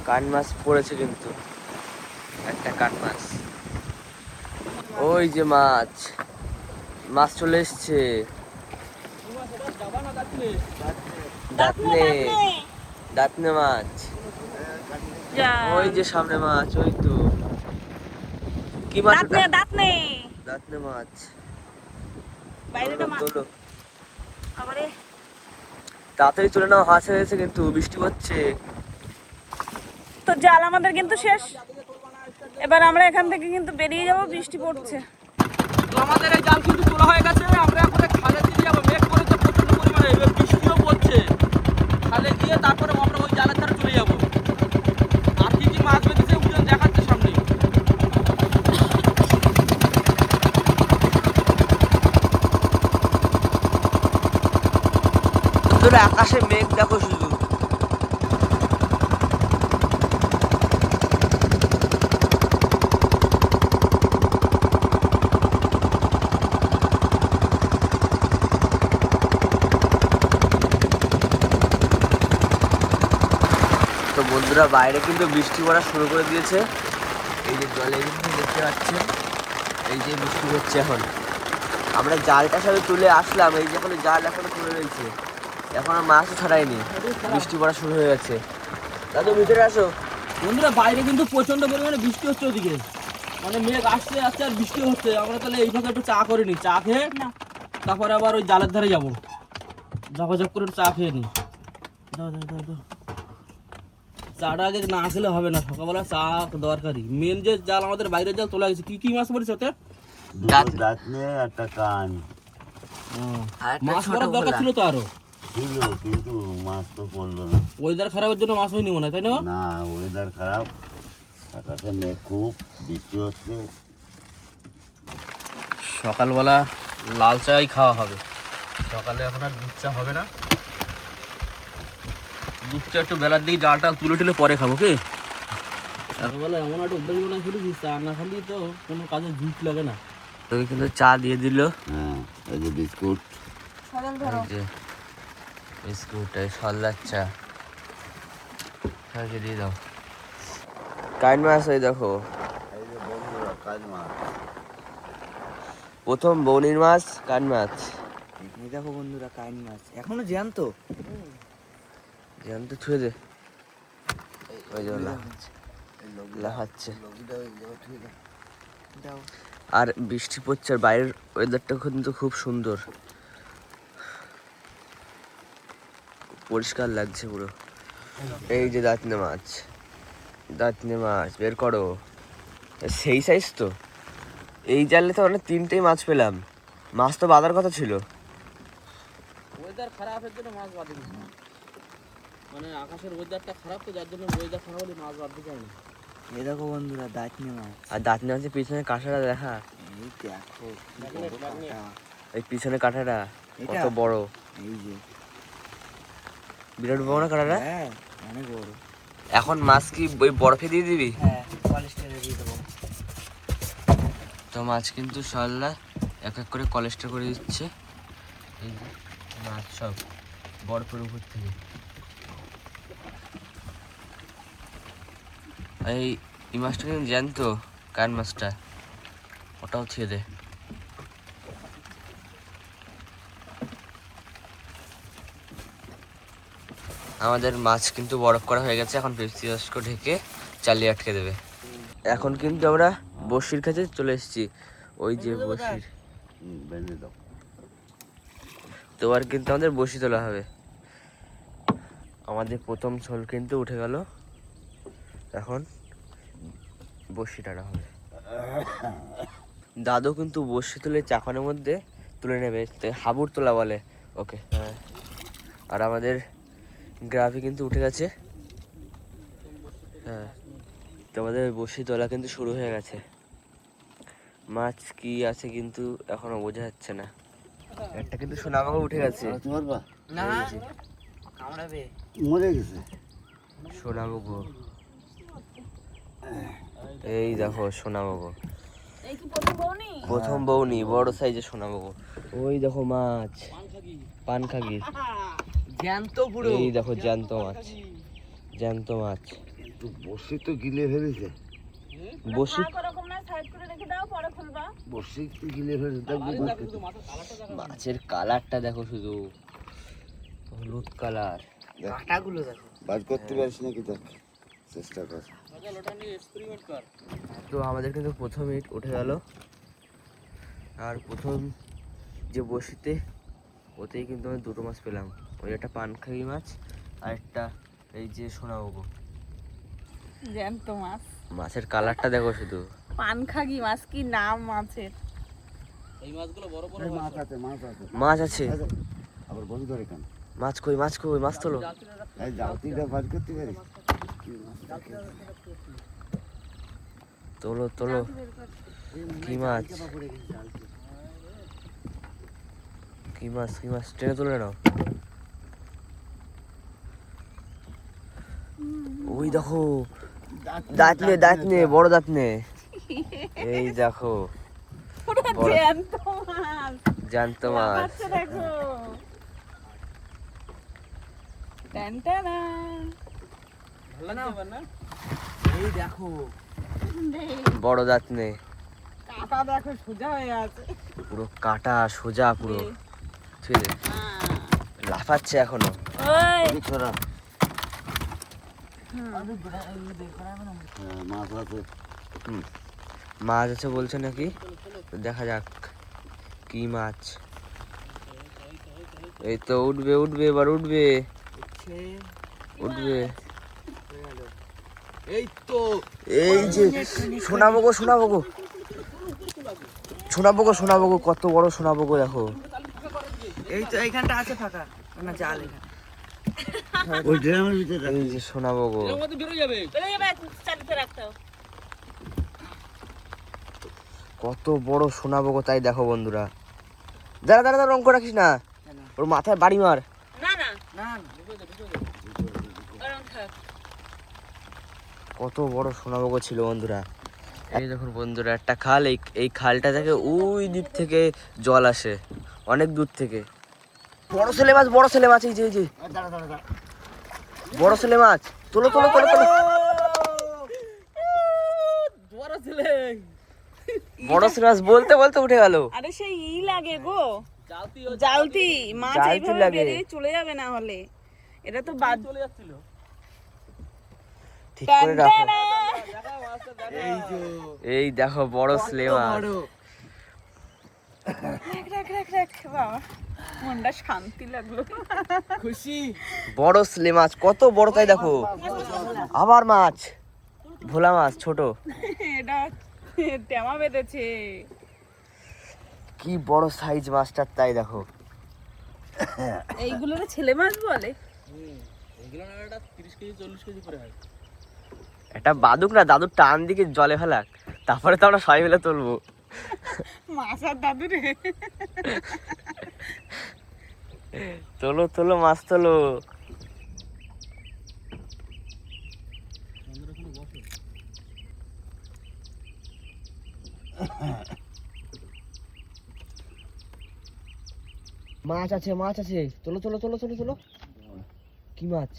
কান মাছ পড়েছে কিন্তু, একটা কান মাছ। ওই যে মাছ, মাছ চলে এসছে। দাঁতনে, দাঁতনে মাছ, যা, ওই যে সামনে মাছ, ওই তো। কি মাছ দাঁত ওটা? নেই, দাঁত নেই, দাঁতনে মাছ। বাইরেটা মাছ। তোলো, আবারে তাড়াতাড়ি তুলে নাও, হাঁস হয়ে গেছে কিন্তু, বৃষ্টি হচ্ছে। তো জাল আমাদের কিন্তু শেষ। এবার আমরা এখান থেকে কিন্তু বেরিয়ে যাব, বৃষ্টি পড়ছে। তো আমাদের এই জাল কিন্তু তোলা হয়ে গেছে, আমরা এখন খালে দিয়ে যাবো। মেঘ করেছে প্রচন্ড পরিমাণে, এবার বৃষ্টিও পড়ছে। খালে গিয়ে তারপরে আমরা ওই জালের ধারে চলে যাবো। আর কি কি মাছ বেঁধেছে উজন দেখাচ্ছে সামনে। তোর আকাশে মেঘ দেখো শুধু। তো বন্ধুরা বাইরে কিন্তু বৃষ্টি পড়া শুরু করে দিয়েছে। এই যে জলে কিন্তু দেখতে পাচ্ছেন, এই যে বৃষ্টি হচ্ছে এখন। আমরা জালটা সবে তুলে আসলাম, এই যে এখনো জাল এখনো তুলে রয়েছে, এখনো মাছও ছাড়াইনি, বৃষ্টি পড়া শুরু হয়ে গেছে। দাদু ভিতরে আসো। বন্ধুরা বাইরে কিন্তু প্রচন্ড পরিমাণে বৃষ্টি হচ্ছে ওদিকে, মানে মেঘ আসতে আসতে আর বৃষ্টি হচ্ছে। আমরা তাহলে এই ফাঁকে একটু চা করে নিই, চা খেয়ে তারপরে আবার ওই জালের ধারে যাবো, ঝাপাঝাপ করে একটু চা খেয়ে নিই। দাও দাও দাও দাও, চাটা আগে না খেলে হবে না, সকালবেলা চা দরকারি। মেন যে জাল আমাদের বাইরের জাল তোলা গেছে, কি কি মাছ পড়েছে ওতে? দাঁত নিয়ে একটা কান মাছ পড়ার দরকার ছিল তো আরো, ছিল, কিন্তু মাছ তো পড়লো না। ওয়েদার খারাপের জন্য মাছ হয়নি মনে হয়, তাই না? না, ওয়েদার খারাপ, আকাশে মেঘ খুব, বৃষ্টি হচ্ছে। সকালবেলা লাল চাই খাওয়া হবে, সকালে এখন আর দুধ চা হবে না। দুধ চা একটু বেলার দিকে জালটা তুলে তুলে পরে খাবো, কি? সকালবেলা এমন একটা উদ্যোগ মনে করেছি, চা না খালি তো কোনো কাজে জুট লাগে না। তুমি কিন্তু চা দিয়ে দিল। হ্যাঁ, এই যে বিস্কুট, এই যে বিস্কুট, এই সল্লার চা সবাইকে দিয়ে দাও। কাইন মাছ ওই দেখো, এই যে বন্ধুরা কাজ মাছ, প্রথম বৌনির মাছ কাইন মাছ। এই দেখো বন্ধুরা কাইন মাছ এখনো জ্যান্ত। জ্যান্ত ছুঁয়ে দে, ওই যে লাফাচ্ছে। দাও আর বৃষ্টি পড়ছে, আর বাইরের ওয়েদারটা কিন্তু খুব সুন্দর, পরিষ্কার লাগছে পুরো। এই যে দাঁতনে মাছ, দাঁতনে মাছ বের করো, সেই সাইজ তো। এই জালে তো আমরা 3টেই মাছ পেলাম, মাছ তো বাঁধার কথা ছিল। ওয়েদার খারাপের জন্য মাছ বাঁধে দিচ্ছে, মানে আকাশের ওয়েদারটা খারাপ তো, যার জন্য ওয়েদার খারাপ হলে মাছ বাঁধতে চায় না। এই দেখো বন্ধুরা দাঁতনে মাছ। আর দাঁতনে মাছের পিছনে কাঁটাটা দেখা, এই দেখো কি বড় কাঁটা। এই পিছনে কাঁটাটা এটা? কত বড়, এই যে বিরাট বড় না কাঁটাটা। হ্যাঁ অনেক বড়। এখন মাছ কি ওই বরফে দিয়ে দিবি? হ্যাঁ কলেস্টেরল দিয়ে দেবো। তো মাছ কিন্তু সল্লা এক এক করে কলেস্টার করে দিচ্ছে। এই যে মাছ সব বরফের উপর থেকে। এই মাছটা কিন্তু জানতো, কান মাছটা, ওটাও ছেড়ে দে। আমাদের মাছ কিন্তু বরফ করা হয়ে গেছে, এখন পেপসি রস্ক ঢেকে চালিয়ে আটকে দেবে। এখন কিন্তু আমরা বড়শির কাছে চলে এসেছি, ওই যে বড়শির। বেঁধে দাও। তোমার কিন্তু আমাদের বড়শি তোলা হবে। আমাদের প্রথম ছোল কিন্তু উঠে গেল, এখন বড়শি টানা হবে। দাদু কিন্তু বড়শি তুলে চাকানোর মধ্যে তুলে নেবে, হাবুর তোলা বলে ওকে। হ্যাঁ, আর আমাদের গ্রাফি কিন্তু উঠে গেছে। হ্যাঁ, তো আমাদের বড়শি তোলা কিন্তু শুরু হয়ে গেছে। মাছ কি আছে কিন্তু এখনো বোঝা যাচ্ছে না। একটা কিন্তু সোনামাগো উঠে গেছে। তোমার বা না কামড়াবে। মরে গেছে। সোনামাগো, এই দেখো সোনামাগো, এই কি প্রথম বউনি? প্রথম বউনি, বড় সাইজের সোনামাগো। ওই দেখো মাছ, পানখাগি। জ্যান্ত পুরো। এই দেখো জ্যান্ত মাছ, জ্যান্ত মাছ। তো বসে তো গিলে ফেলেছে, বসি ওরকম না, সাইড করে রেখে দাও, পরে খুলবা। বসে তো গিলে ফেলেছে। মাছের কালারটা দেখো শুধু, হলুদ কালার। কাঁটাগুলো দেখো। বাজ করতে পারিস নাকি, দেখ চেষ্টা কর। তো আমাদের কিন্তু প্রথম ইট উঠে গেল, আর প্রথম যে বসিতে ওতেই কিন্তু আমি 2টো মাছ পেলাম। ওই একটা পানখাগি মাছ, আর একটা এই যে সোনামাগো। জ্যান্ত মাছ, মাছের কালারটা দেখো শুধু। পানখাগি মাছ, কি নাম মাছের। এই মাছগুলো বড় বড় মাছ আছে, মাছ আছে, মাছ আছে। আবার বন্ধ ধরে কেন? মাছ কই, মাছ কই, মাছ তোলো। এই জালতিটা বাজ করতে পারিস? কি মাছ দেখে? তোলো তোলো, কি মাছ, কি মাছ, কি মাছ, টেনে তুলে নাও। ওই দেখো দাঁত নে, দাঁত নে, বড় দাঁত নে। এই দেখো বড় জ্যান্ত মাছ, জ্যান্ত মাছ। আচ্ছা দেখো। টান টানা। ভালো লাগছে এবার না? এই দেখো বড় দাঁত নেই, কাটা দেখো সোজা হয়ে আছে। পুরো কাটা সোজা পুরো। ঠিক আছে, লাফাচ্ছে এখনো। ওই ছোড়া হ্যাঁ, মাছ আছে। মাছ আছে বলছে নাকি, তো দেখা যাক কি মাছ। এই তো উঠবে উঠবে, এবার উঠবে উঠবে। এই তো এই যে শোনাবো গো শোনাবো গো শোনাবো গো শোনাবো গো, কত বড় শোনাবো গো দেখো। এই তো এইখানটা আছে ফাঁকা না, জাল এখানে। ওই ড্রামের ভিতরে রাখ। এই যে শোনাবো গো, এর মধ্যে বেরোয় যাবে। বেরিয়ে যাবে, চালিতে রাখতে হবে। কত বড় শোনাবো গো, তাই দেখো বন্ধুরা। দাঁড়া দাঁড়া দাঁড়া, অঙ্ক রাখিস না, ওর মাথায় বাড়ি মার। না না না ওরম থাক। কত বড় শোনাবো ছিল বন্ধুরা। এই দেখুন বন্ধুরা, একটা খাল, এই খালটা থেকে ওই দিক থেকে জল আসে, অনেক দূর থেকে। বড় ছেলে মাছ, বড় ছেলে মাছ, এই যে দাঁড়া দাঁড়া দাঁড়া। বড় ছেলে মাছ। তোলো তোলো তোলো তোলো, বড় ছেলে বড় ছেলে মাছ বলতে বলতে উঠে গেল। আরে সেই ই লাগে গো, জালতি জালতি। মাছ জালতি এইভাবে লাগে। বেরিয়ে চলে যাবে না হলে, এটা তো বাদ। চলে যাচ্ছিল। ঠিক করে রাখো। টানটানা। দেখা মাছটা দেখা। এই যে এই দেখো বড় ছেলে মাছ। বড়। রাখ, রাখ, রাখ, রাখ। বাবা, মনটা শান্তি লাগলো। খুশি। বড় ছেলে মাছ, কত বড় তাই দেখো। আবার মাছ, ভোলা মাছ ছোট। এটা টেমা বেঁধেছে। কি বড় সাইজ মাছটার, তাই দেখো। এইগুলো ছেলে মাছ বলে। এগুলো না একটা 30 কেজি 40 কেজি করে হয়। এটা বাদুক না, দাদুর টান দিকে জলে ফেলাক, তারপরে তো আমরা সবাই মিলে তুলবো। মাছ আর দাদু রে। তোলো তোলো মাছ তোলো। মাছ আছে, মাছ আছে, তোলো তোলো তোলো তোলো তোলো। কি মাছ?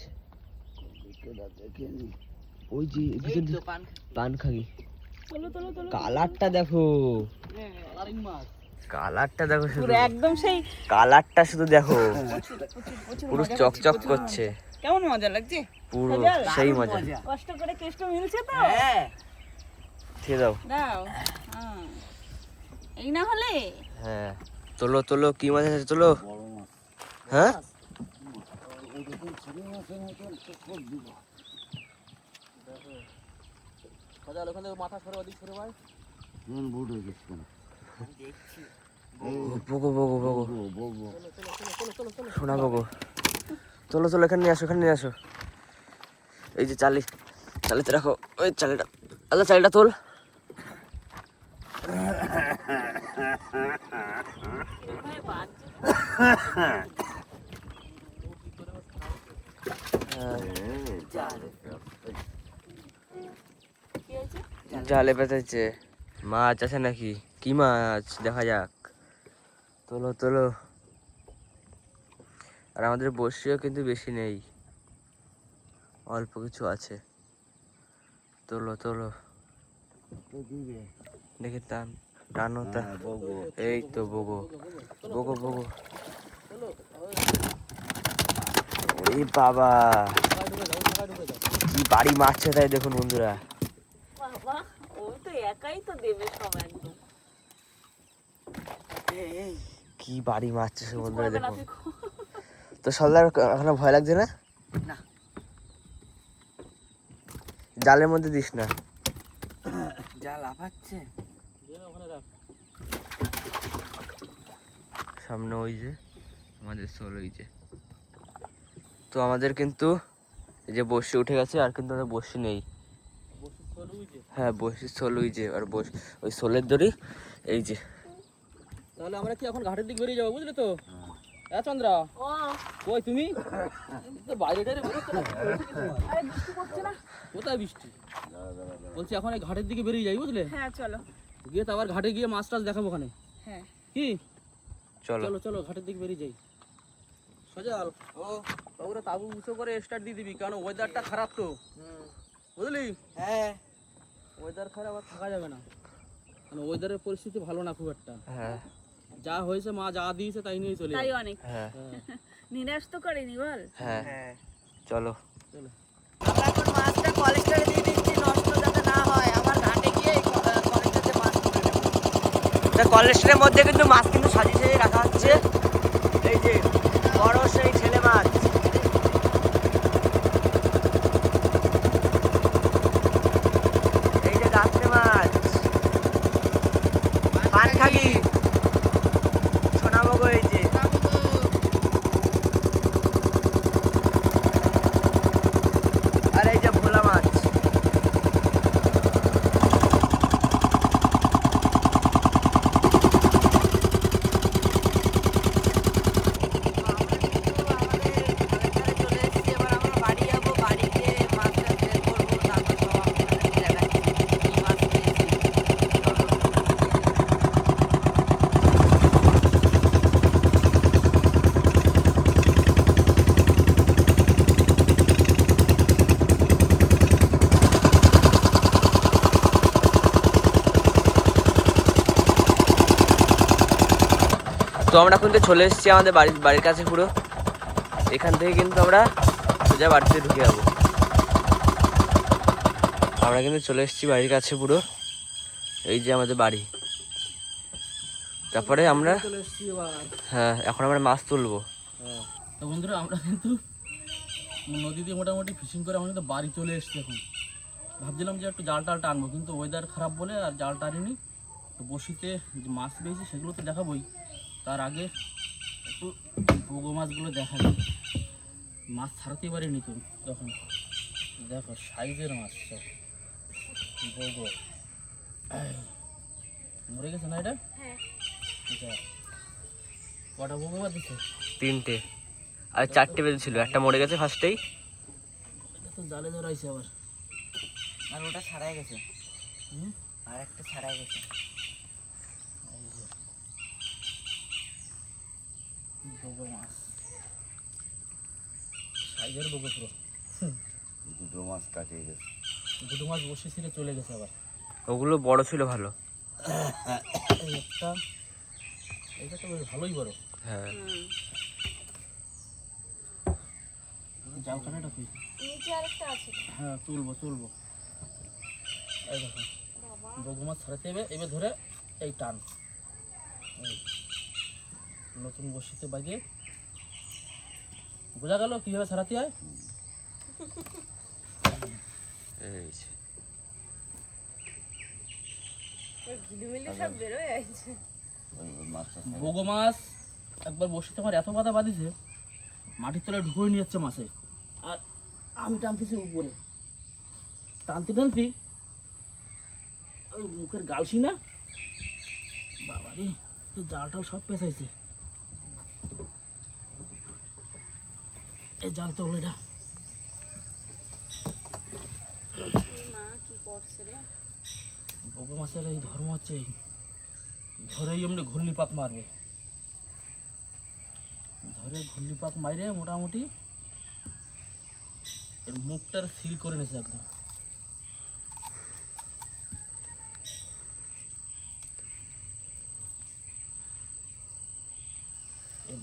ওই যে এই তো পান। পান খাগি। চলো চলো চলো। কালারটা দেখো, কালারিং মাছ। কালারটা দেখো শুধু, পুরো একদম সেই কালারটা শুধু দেখো, প্রচুর পুরো মজা চকচক হচ্ছে, করছে, কেমন মজা লাগছে। পুরো মজা? সেই মজা। কষ্ট করে কেষ্ট মিলছে তো। হ্যাঁ ঠিক দাও। দাও। হ্যাঁ। এই না হলে হ্যাঁ তোলো তোলো, কি মাছ আছে তোলো। হ্যাঁ সজাল ওখান থেকে মাথা সরে ওদিক সরে ভাই। বুট হয়ে গেছে কেন? বগো বগো বগো, বলবো শোনা বগো। তোলো তোলো, এখানে নিয়ে আসো, এখানে নিয়ে আসো। এই যে চালি, চালিতে রাখো ওই চালিটা। আচ্ছা চালিটা তোল। জালে পেতেছে মাছ আছে নাকি, কি মাছ দেখা যাক। তোলো তোলো। আর আমাদের বড়শিও কিন্তু বেশি নেই, অল্প কিছু আছে। তোলো তোলো, দেখি টান, টানো তা। এই তো বগো বগো বগো। এই বাবা, কি বাড়ি মারছে তাই দেখুন বন্ধুরা। বাবা, ও তো একাই তো দেবে সব একদম। কি বাড়ি মারছে সে বন্ধুরা করবে না দেখুন। তুই। তো সল্লার এখনো ভয় লাগছে না? না। জালের মধ্যে দিস না। যা লাফাচ্ছে। ওখানে রাখ। সামনে ওই যে আমাদের সোল, ওই যে। তো আমাদের কিন্তু এই যে বসি উঠে গেছে, আর কিন্তু আমাদের বসি নেই। বসে চল ওই যে। হ্যাঁ বসির সোল ওই যে, আর ওই সোলের দড়ি এই যে। তাহলে আমরা কি এখন ঘাটের দিক বেরিয়ে যাবো, বুঝলে তো? হ্যাঁ চন্দ্রা, ও, কই তুমি? তো বাইরে টাইরে বেরোচ্ছে না। আরে বৃষ্টি পড়ছে না? কোথায় বৃষ্টি? বলছি এখন এই ঘাটের দিকে বেরিয়ে যাই, বুঝলে? হ্যাঁ চলো। গিয়ে তো আবার ঘাটে গিয়ে মাছ টাছ দেখাবো ওখানে। হ্যাঁ। কি? চলো চলো চলো ঘাটের দিকে বেরিয়ে যাই। সজাল ওরা তাবু উঁচু করে স্টার্ট দিয়ে দিবি, কারণ ওয়েদারটা খারাপ তো, বুঝলি? হ্যাঁ ওয়েদার খারাপ আর থাকা যাবে না, মানে ওয়েদারের পরিস্থিতি ভালো না খুব একটা। হ্যাঁ যা হয়েছে মা যা দিয়েছে তাই নিয়ে চলে তাই যাবে। অনেক হ্যাঁ নিরাশ তো করেনি বল। হ্যাঁ হ্যাঁ চলো। চলো। আমরা এখন মাছটা কলেক্টরে দিয়ে দিচ্ছি, নষ্ট যাতে না হয়। আমার ঘাটে গিয়ে কলেক্টরে মাছ তুলে নেবো। কলেস্ট্রের মধ্যে কিন্তু মাছ কিন্তু সাজিয়ে সাজিয়ে রাখা হচ্ছে। এই যে বড় সেই ছেলে মাছ, এই যে গাছতে মাছ, পানখাগি, সোনামগো, এই যে আর এই যে ভোলা মাছ। তো আমরা কিন্তু চলে এসেছি আমাদের বাড়ির কাছে পুরো। এখান থেকে কিন্তু আমরা সোজা বাড়িতে ঢুকে যাবো। আমরা কিন্তু চলে এসেছি বাড়ির কাছে পুরো, এই যে আমাদের বাড়ি। তারপরে আমরা চলে এসছি এবার। হ্যাঁ এখন আমরা মাছ তুলবো। তো বন্ধুরা আমরা কিন্তু নদীতে মোটামুটি ফিশিং করে আমরা কিন্তু বাড়ি চলে এসছি। এখন ভাবছিলাম যে একটু জাল টালটা আনবো, কিন্তু ওয়েদার খারাপ বলে আর জালটা আনিনি। তো বসিতে যে মাছ পেয়েছি সেগুলো তো দেখাবোই, তার আগে একটু বগো মাছগুলো দেখা যায়। মাছ ছাড়াতে পারিনি তো তখন, দেখো সাইজের মাছ সব বগো। মরে গেছে না এটা? হ্যাঁ এটা কটা বগো মাছ দিচ্ছে? 3টে আর 4টে বেজেছিল, একটা মরে গেছে ফার্স্টেই। এটা তো জালে ধরাইছে আবার। আর ওটা ছাড়াই গেছে, হুম, আর একটা ছাড়াই গেছে। এই যে বগো মাছ, সাইজের বগো পুরো। দুটো মাছ কাটিয়ে গেছে। দুটো মাছ বসে ছিঁড়ে চলে গেছে আবার। ওগুলো বড় ছিল ভালো। এই একটা, এটা তো বেশ ভালোই বড়। হ্যাঁ জাল কাটাটা কই? নিচে আরেকটা আছে। হ্যাঁ তুলবো। এই দেখো বগো মাছ ছাড়াতে হবে, এবার ধরে এই টান, এই নতুন বসিতে বাজিয়ে বোঝা গেল কিভাবে ছাড়াতে হয়। এই যে ঘিলুমিলু সব বেরোয় আছে। ওই মাছটা বগো মাছ একবার বসিতে আমার এত বাধা বাঁধিছে, মাটির তলায় ঢুকে নিয়ে যাচ্ছে মাছে, আর আমি টানতেছি উপরে, টানতে ওই মুখের গালছি না বাবারে, তো জালটাল সব পেঁচাইছে। এই জাল তো এটা মা কি করছে রে? বগো মাছের এই ধর্ম হচ্ছে এই, ধরেই এমনি ঘূর্ণি পাক মারবে, ধরে ঘূর্ণি পাক মাইরে মোটামুটি এর মুখটার সিল করে নিয়েছে একদম।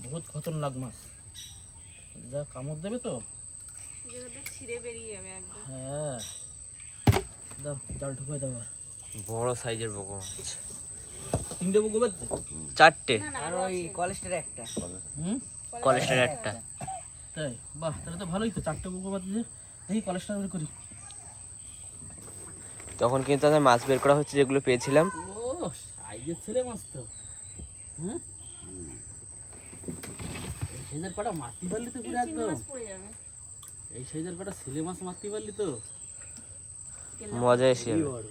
বহুত খতরনাক মাছ, যা কামড় দেবে তো। যেগুলো ছিঁড়ে বেরিয়ে যাবে একদম। হ্যাঁ দাও জাল ঢুকাই দাও। আর বড় সাইজের বগো মাছ 3টে বগো বাজছে। 4টে, আর ওই কলেস্টরে একটা। হুম, কলেস্ট্রের একটা। তাই বাহ, তাহলে তো ভালোই তো, 4টে বগো বাজছে। দেখি কলেস্ট্রল বের করি। তখন কিন্তু আমাদের মাছ বের করা হচ্ছে যেগুলো পেয়েছিলাম। ও সাইজের ছেলে মাছ তো। হ্যাঁ এই সাইজের কটা মারতে পারলি তো পুরো একদম, মাছ পড়ে যাবে। এই সাইজের কটা ছেলে মাছ মারতে পারলি তো মজা এসে কি যাবে। বড়,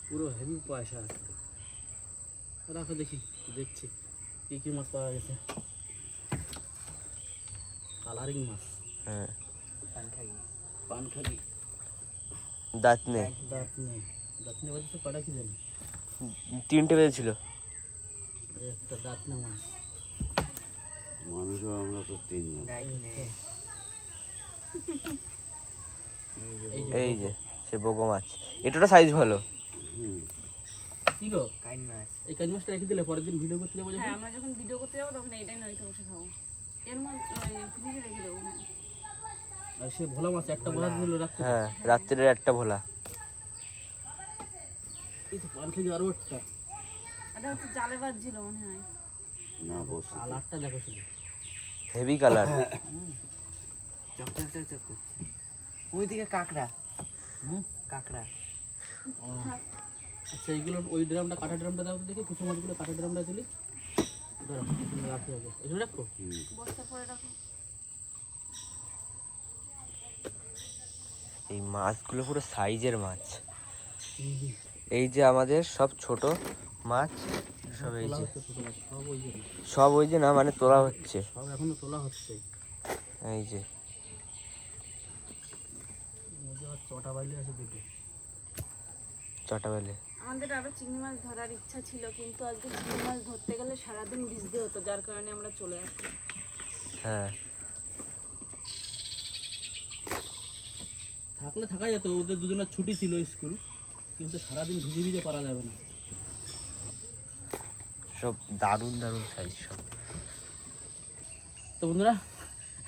পুরো হেভি পয়সা আছে। রাখো দেখি, দেখছি কি কি মাছ পাওয়া গেছে। কালারিং মাছ, হ্যাঁ পানখাগি, দাঁত নেই। দাঁতনে বাজছে কটা কি জানি। 3টে বেজেছিল। এই একটা দাঁতনে মাছ, মানুষও আমরা তো তিনজন। এই যে সে বগো মাছ, এটাটা সাইজ ভালো। হুম। কি গো এই কাজ মাছটা রেখে দিলে পরের দিন ভিডিও করতে যাবো হ্যাঁ যখন আমরা যখন ভিডিও করতে যাবো তখন এইটাই নদীতে বসে খাবো। এর মধ্যে ফ্রিজে রেখে দেবো। আর সে ভোলা মাছ একটা ভোলা দিল রাখতে হ্যাঁ, রাত্রের একটা ভোলা। এই তো পান থেকে আরো একটা এটা হচ্ছে জালে বাজছিল মনে হয়। না বসে কালারটা দেখো শুধু হেভি কালার। ওইদিকে কাঁকড়া, হুম কাঁকড়া। আচ্ছা এইগুলো ওই ড্রামটা কাটা ড্রামটা দাও তো দেখি কিছু মাছগুলো কাটা ড্রামটা দিলি দাঁড়াও এখানে রাখতে হবে এখানে রাখো বস্তা পরে রাখো। এই মাছগুলো পুরো সাইজের মাছ। এই যে আমাদের সব ছোট মাছ, সব এই যে সব ওই জন্য সব ওই যে না মানে তোলা হচ্ছে। সব এখনো তোলা হচ্ছে এই যে মধ্যে আবার চটা বাইলে আছে দেখি চটা বেলে। আমাদের আরো চিংড়ি মাছ ধরার ইচ্ছা ছিল, কিন্তু আজকে চিংড়ি মাছ ধরতে গেলে সারাদিন ভিজতে হতো, যার কারণে আমরা চলে আসি। হ্যাঁ, থাকলে থাকা যেত, ওদের দুজনের ছুটি ছিল স্কুল, কিন্তু সারাদিন ভিজে ভিজে করা যাবে না। সব দারুণ দারুণ সাইজ সব। তো বন্ধুরা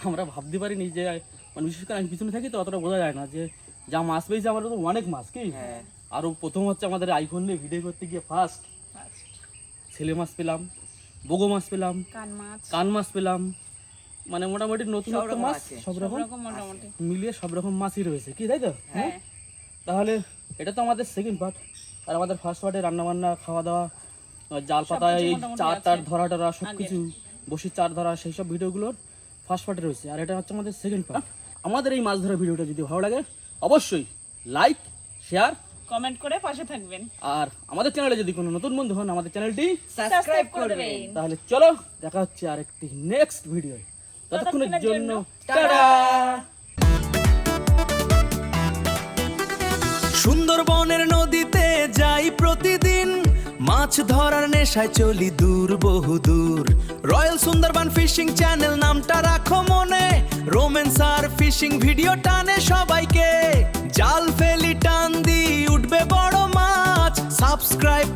আমরা ভাবতে পারিনি যে মানে বিশেষ করে আমি পিছনে থাকি তো অতটা বোঝা যায় না যে যা মাছ পেয়েছে আমরা তো অনেক মাছ কি। আরও প্রথম হচ্ছে আমাদের আইফোন নিয়ে ভিডিও করতে গিয়ে ফার্স্ট ছেলে মাছ পেলাম, বগো মাছ পেলাম, কান মাছ পেলাম, মানে মোটামুটি নতুন নতুন মাছ সব রকম মোটামুটি মিলিয়ে সব রকম মাছই রয়েছে কি, তাই তো? হ্যাঁ। তাহলে এটা তো আমাদের সেকেন্ড পার্ট, আর আমাদের ফার্স্ট পার্টে রান্নাবান্না, খাওয়া দাওয়া, জাল পাতা, এই চার টার ধরা টরা সব কিছু, বসির চার ধরা, সেই সব ভিডিওগুলোর ফার্স্ট পার্টে রয়েছে, আর এটা হচ্ছে আমাদের সেকেন্ড পার্ট। আমাদের এই মাছ ধরা ভিডিওটা যদি ভালো লাগে অবশ্যই লাইক, শেয়ার, কমেন্ট করে পাশে থাকবেন, আর আমাদের চ্যানেলে যদি কোনো নতুন বন্ধু হন আমাদের চ্যানেলটি সাবস্ক্রাইব করবেন। তাহলে চলো দেখা হচ্ছে আরেকটি নেক্সট ভিডিও। ততক্ষণের জন্য টাটা। সুন্দরবনের নদীতে যাই প্রতিদিন, মাছ ধরার নেশায় চলি দূর বহুদূর। রয়্যাল সুন্দরবন ফিশিং চ্যানেল নামটা রাখো মনে, রোম্যান্স আর ফিশিং ভিডিও টানে সবাইকে। জাল ফেলি টান দি উঠবে বড় মাছ, সাবস্ক্রাইব